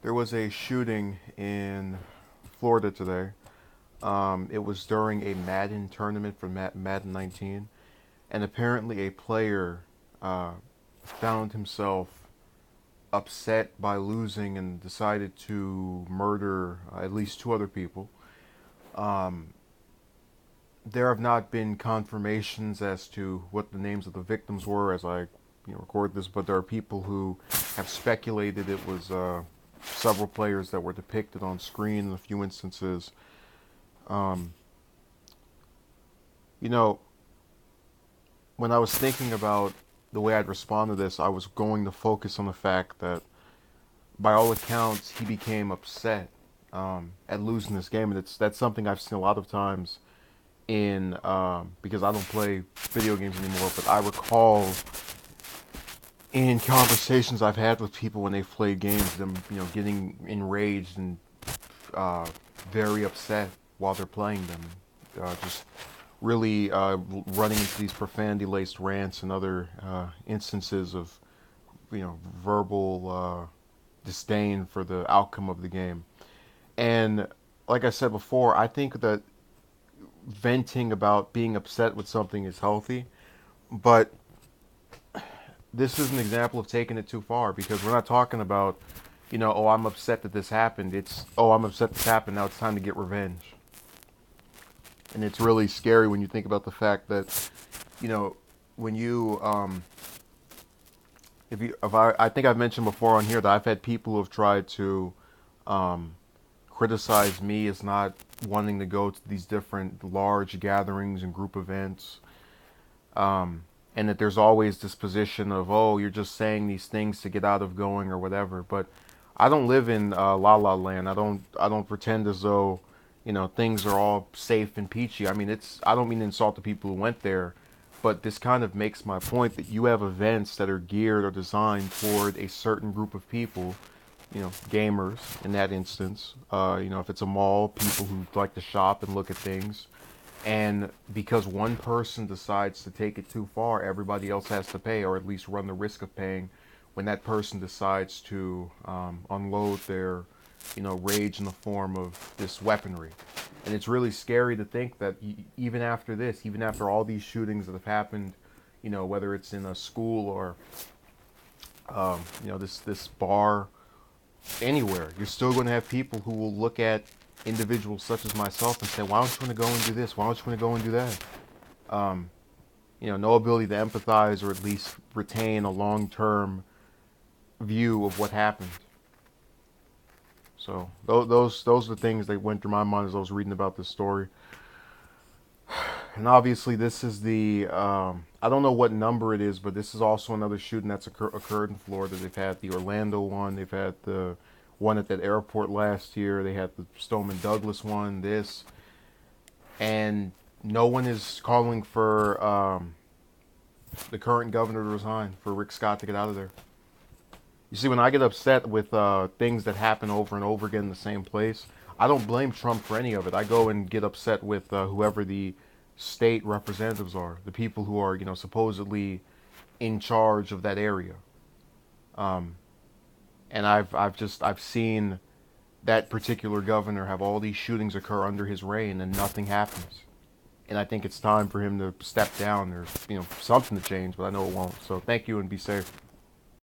There was a shooting in Florida today. It was during a Madden tournament for Madden 19, and apparently a player uh, found himself upset by losing and decided to murder at least two other people. Um, there have not been confirmations as to what the names of the victims were as I record this, but there are people who have speculated it was several players that were depicted on screen in a few instances. Um, you know, when I was thinking about the way I'd respond to this, I was going to focus on the fact that, by all accounts, he became upset at losing this game, and that's something I've seen a lot of times in because I don't play video games anymore. But I recall in conversations I've had with people when they've played games, them getting enraged and uh, very upset while they're playing them, just really running into these profanity-laced rants and other instances of verbal disdain for the outcome of the game. And like I said before, I think that venting about being upset with something is healthy, but this is an example of taking it too far because we're not talking about, oh, I'm upset that this happened. It's, oh, I'm upset this happened. Now it's time to get revenge. And it's really scary when you think about the fact that, when you, I think I've mentioned before on here that I've had people who have tried to um, criticize me as not wanting to go to these different large gatherings and group events. And that there's always this position of, oh, you're just saying these things to get out of going or whatever. But I don't live in La La Land. I don't pretend as though things are all safe and peachy. I mean, I don't mean to insult the people who went there, but this kind of makes my point that you have events that are geared or designed toward a certain group of people, gamers in that instance. If it's a mall, people who like to shop and look at things. And because one person decides to take it too far, everybody else has to pay, or at least run the risk of paying when that person decides to unload their, rage in the form of this weaponry. And it's really scary to think that even after this, even after all these shootings that have happened, whether it's in a school or, this bar, anywhere, you're still going to have people who will look at individuals such as myself and say, why don't you want to go and do this? Why don't you want to go and do that? Um, no ability to empathize or at least retain a long-term view of what happened. So those are the things that went through my mind as I was reading about this story. And obviously, this is the I don't know what number it is, but this is also another shooting that's occurred in Florida. They've had the Orlando one, they've had the one at that airport last year, they had the Stoneman Douglas one, this, and no one is calling for the current governor to resign, for Rick Scott to get out of there. You see, when I get upset with things that happen over and over again in the same place, I don't blame Trump for any of it. I go and get upset with whoever the state representatives are, the people who are, supposedly in charge of that area. Um, and I've seen that particular governor have all these shootings occur under his reign and nothing happens. And I think it's time for him to step down. There's, something to change, but I know it won't. So thank you and be safe.